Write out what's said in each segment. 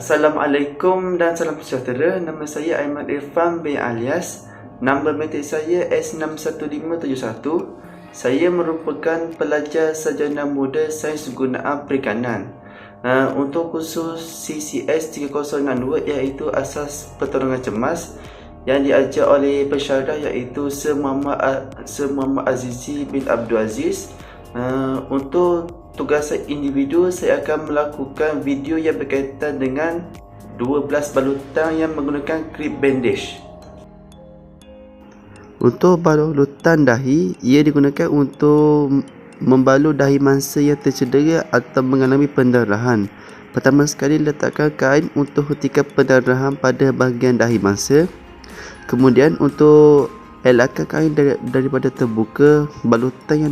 Assalamualaikum dan salam sejahtera. Nama saya Aiman Irfan bin Alias. Nombor metik saya S61571. Saya merupakan pelajar sarjana muda Sains Gunaan Perikanan. Untuk khusus CCS 3062 iaitu Asas Pertolongan Cemas yang diajar oleh pensyarah iaitu Sir Muhammad Azizi bin Abdul Aziz. Untuk tugasan individu, saya akan melakukan video yang berkaitan dengan 12 balutan yang menggunakan klip bandage. Untuk balutan dahi, ia digunakan untuk membalut dahi mangsa yang tercedera atau mengalami pendarahan. Pertama sekali, letakkan kain untuk hentikan pendarahan pada bahagian dahi mangsa. Kemudian untuk elakkan kain daripada terbuka, balutan yang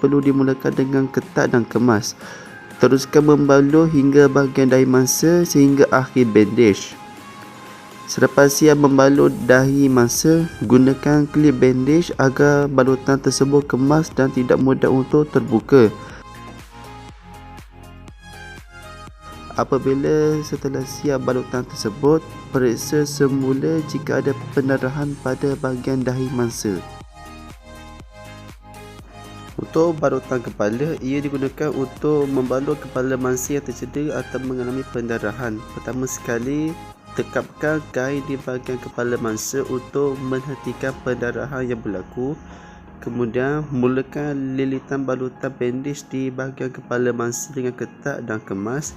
perlu dimulakan dengan ketat dan kemas. Teruskan membalut hingga bahagian dahi mangsa sehingga akhir bandage. Selepas siap membalut dahi mangsa, gunakan klip bandage agar balutan tersebut kemas dan tidak mudah untuk terbuka. Apabila setelah siap balutan tersebut, periksa semula jika ada pendarahan pada bahagian dahi mangsa. Untuk balutan kepala, ia digunakan untuk membalut kepala mangsa yang tercedera atau mengalami pendarahan. Pertama sekali, tekapkan kain di bahagian kepala mangsa untuk menghentikan pendarahan yang berlaku. Kemudian, mulakan lilitan balutan bandage di bahagian kepala mangsa dengan ketat dan kemas.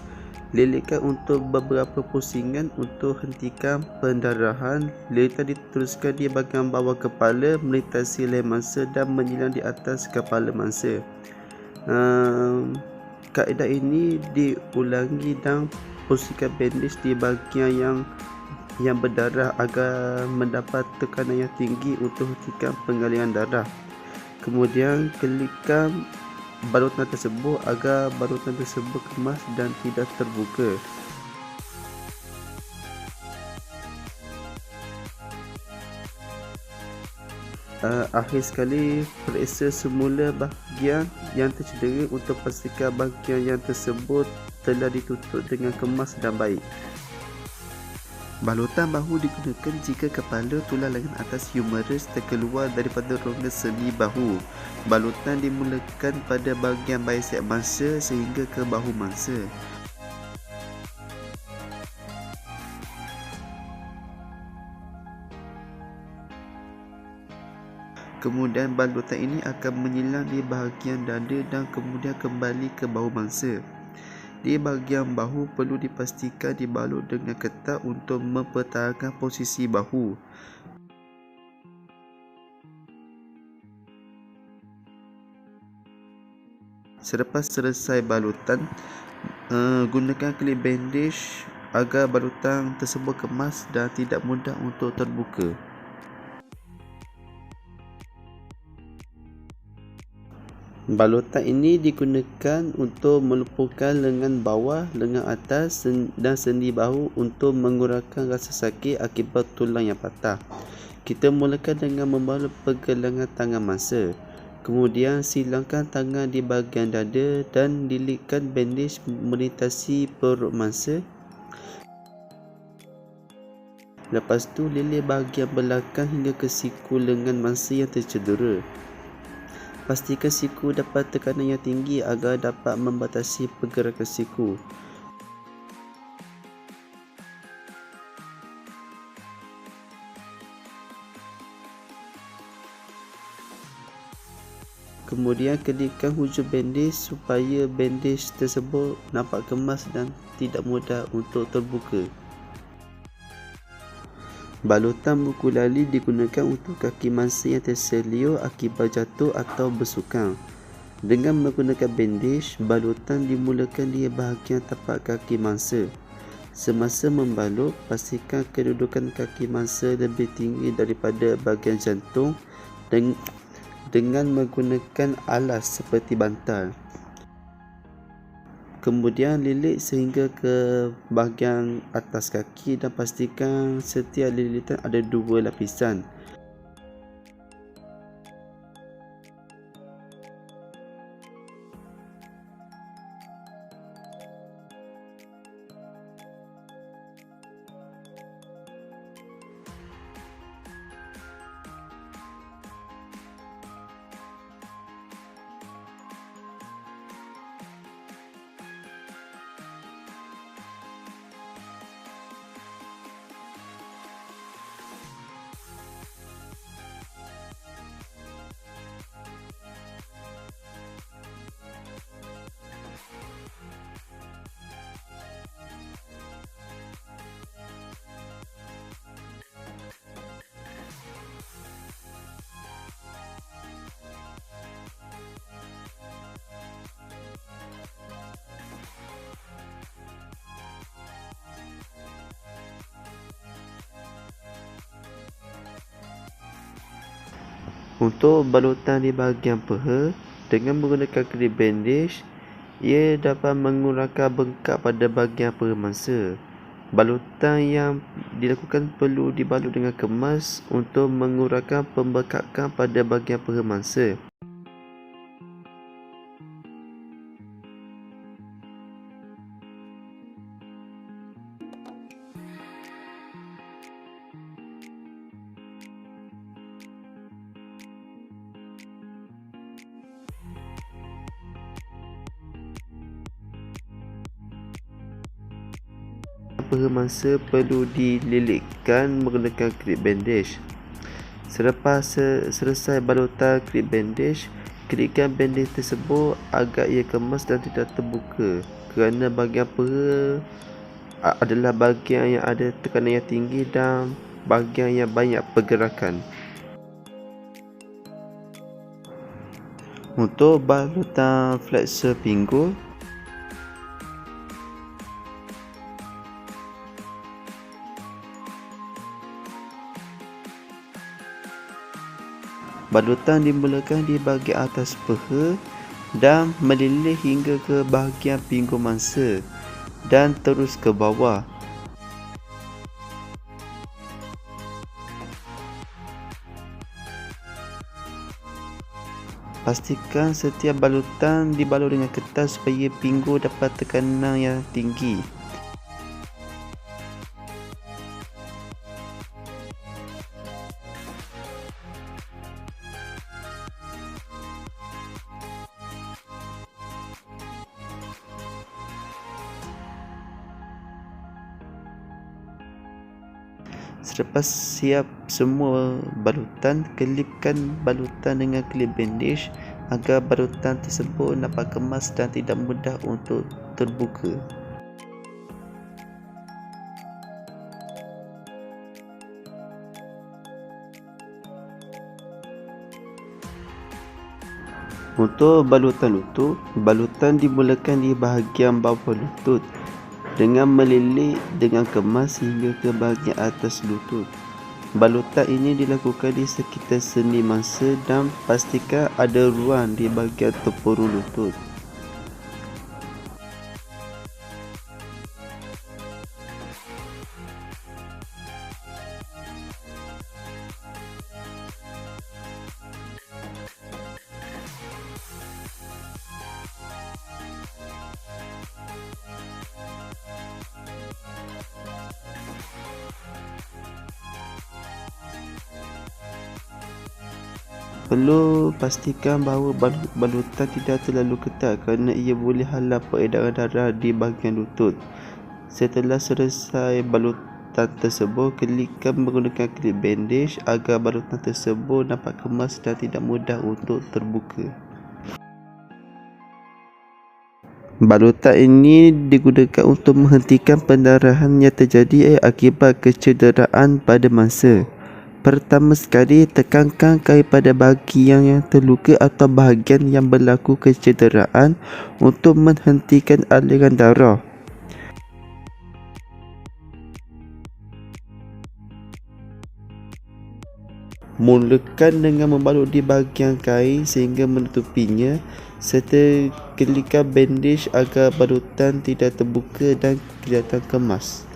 Lilitkan untuk beberapa pusingan untuk hentikan pendarahan. Lilitan diteruskan di bahagian bawah kepala, melintasi leher mangsa dan menyilang di atas kepala mangsa. Kaedah ini diulangi dan pusingkan bandage di bahagian yang berdarah agar mendapat tekanan yang tinggi untuk hentikan pengaliran darah. Kemudian kelikkan balutan tersebut agar balutan tersebut kemas dan tidak terbuka. Akhir sekali, periksa semula bahagian yang tercedera untuk pastikan bahagian yang tersebut telah ditutup dengan kemas dan baik. Balutan bahu digunakan jika kepala tulang lengan atas humerus terkeluar daripada rongga sendi bahu. Balutan dimulakan pada bahagian bicep mangsa sehingga ke bahu mangsa. Kemudian balutan ini akan menyilang di bahagian dada dan kemudian kembali ke bahu mangsa. Di bahagian bahu perlu dipastikan dibalut dengan ketat untuk mempertahankan posisi bahu. Selepas selesai balutan, gunakan klip bandage agar balutan tersebut kemas dan tidak mudah untuk terbuka. Balutan ini digunakan untuk melumpuhkan lengan bawah, lengan atas dan sendi bahu untuk mengurangkan rasa sakit akibat tulang yang patah. Kita mulakan dengan membalut pergelangan tangan mangsa. Kemudian silangkan tangan di bahagian dada dan lilitkan bandage melintasi perut mangsa. Lepas tu lilit bahagian belakang hingga ke siku lengan mangsa yang tercedera. Pastikan siku dapat tekanan yang tinggi agar dapat membatasi pergerakan siku. Kemudian kedipkan hujung bandage supaya bandage tersebut nampak kemas dan tidak mudah untuk terbuka. Balutan buku lali digunakan untuk kaki mangsa yang terselir akibat jatuh atau bersukang. Dengan menggunakan bandage, balutan dimulakan di bahagian tapak kaki mangsa. Semasa membalut, pastikan kedudukan kaki mangsa lebih tinggi daripada bahagian jantung dengan menggunakan alas seperti bantal. Kemudian lilit sehingga ke bahagian atas kaki dan pastikan setiap lilitan ada 2 lapisan. Untuk balutan di bahagian peha, dengan menggunakan klip bandage, ia dapat mengurangkan bengkak pada bahagian peha mangsa. Balutan yang dilakukan perlu dibalut dengan kemas untuk mengurangkan pembekakan pada bahagian peha mangsa. Peha mangsa perlu dililitkan menggunakan klip bandage. Selepas selesai balutan klip bandage, kelitkan bandage tersebut agar ia kemas dan tidak terbuka, kerana bahagian peha adalah bahagian yang ada tekanan yang tinggi dan bahagian yang banyak pergerakan. Untuk balutan flexor pinggul, balutan dimulakan di bahagian atas peha dan melilih hingga ke bahagian pinggul mangsa dan terus ke bawah. Pastikan setiap balutan dibalut dengan ketat supaya pinggul dapat tekanan yang tinggi. Selepas siap semua balutan, kelipkan balutan dengan klip bandage agar balutan tersebut dapat kemas dan tidak mudah untuk terbuka. Untuk balutan lutut, balutan dimulakan di bahagian bawah lutut dengan melilit dengan kemas hingga ke bahagian atas lutut. Balutan ini dilakukan di sekitar sendi mangsa dan pastikan ada ruang di bahagian tempurung lutut. Perlu pastikan bahawa balutan tidak terlalu ketat kerana ia boleh halang peredaran darah di bahagian lutut. Setelah selesai balutan tersebut, kelitkan menggunakan klip bandage agar balutan tersebut dapat kemas dan tidak mudah untuk terbuka. Balutan ini digunakan untuk menghentikan pendarahan yang terjadi akibat kecederaan pada mangsa. Pertama sekali, tekankan kain pada bahagian yang terluka atau bahagian yang berlaku kecederaan untuk menghentikan aliran darah. Mulakan dengan membalut di bahagian kain sehingga menutupinya, serta kelitkan bandage agar balutan tidak terbuka dan kelihatan kemas.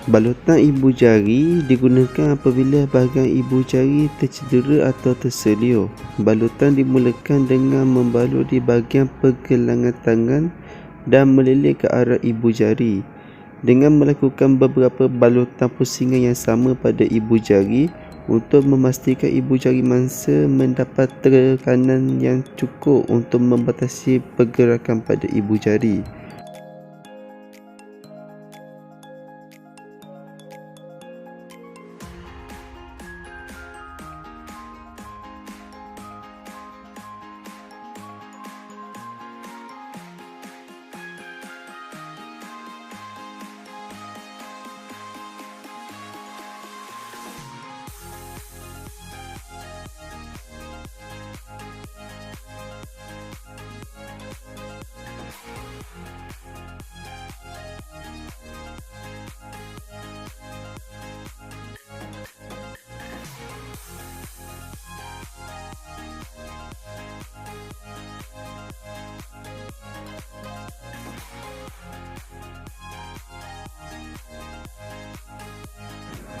Balutan ibu jari digunakan apabila bahagian ibu jari tercedera atau terselir. Balutan dimulakan dengan membalut di bahagian pergelangan tangan dan melilit ke arah ibu jari. Dengan melakukan beberapa balutan pusingan yang sama pada ibu jari untuk memastikan ibu jari mangsa mendapat tekanan yang cukup untuk membatasi pergerakan pada ibu jari.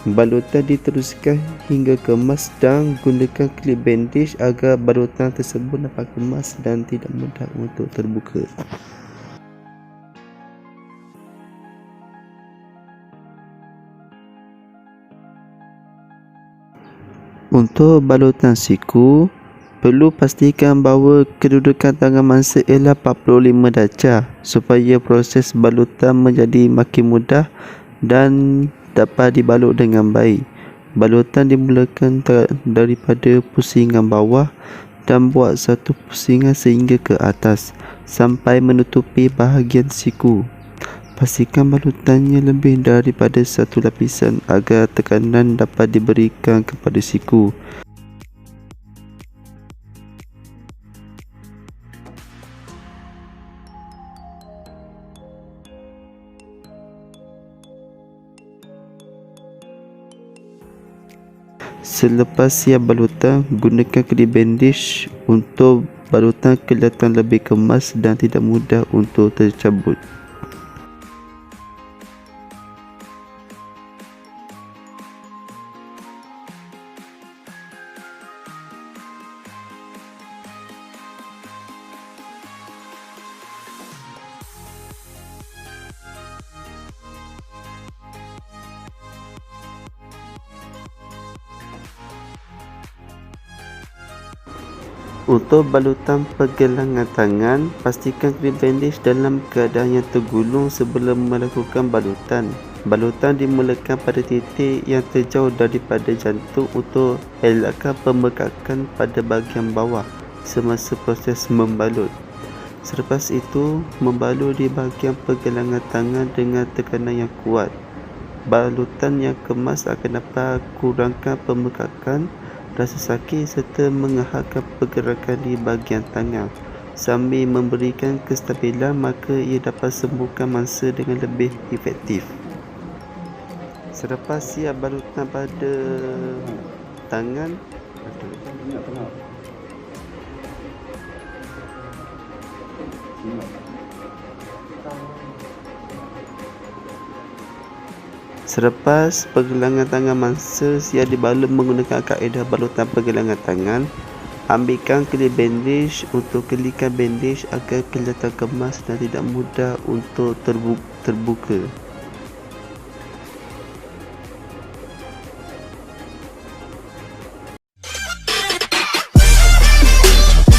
Balutan diteruskan hingga kemas dan gunakan klip bandage agar balutan tersebut dapat kemas dan tidak mudah untuk terbuka. Untuk balutan siku, perlu pastikan bahawa kedudukan tangan mangsa ialah 45 darjah supaya proses balutan menjadi makin mudah dan dapat dibalut dengan baik. Balutan dimulakan daripada pusingan bawah dan buat satu pusingan sehingga ke atas sampai menutupi bahagian siku. Pastikan balutannya lebih daripada satu lapisan agar tekanan dapat diberikan kepada siku. Selepas siap balutan, gunakan klip bandage untuk balutan kelihatan lebih kemas dan tidak mudah untuk tercabut. Untuk balutan pergelangan tangan, pastikan klip bandage dalam keadaan yang tergulung sebelum melakukan balutan. Balutan dimulakan pada titik yang terjauh daripada jantung untuk elakkan pembekakan pada bahagian bawah semasa proses membalut. Selepas itu, membalut di bahagian pergelangan tangan dengan tekanan yang kuat. Balutan yang kemas akan dapat kurangkan pembekakan, rasa sakit serta mengehalkan pergerakan di bahagian tangan. Sambil memberikan kestabilan, maka ia dapat sembuhkan mangsa dengan lebih efektif. Selepas siap balutan pada tangan, selepas pergelangan tangan mangsa siap dibalut menggunakan kaedah balutan pergelangan tangan, ambilkan klip bandage untuk kelikan bandage agar kelihatan kemas dan tidak mudah untuk terbuka.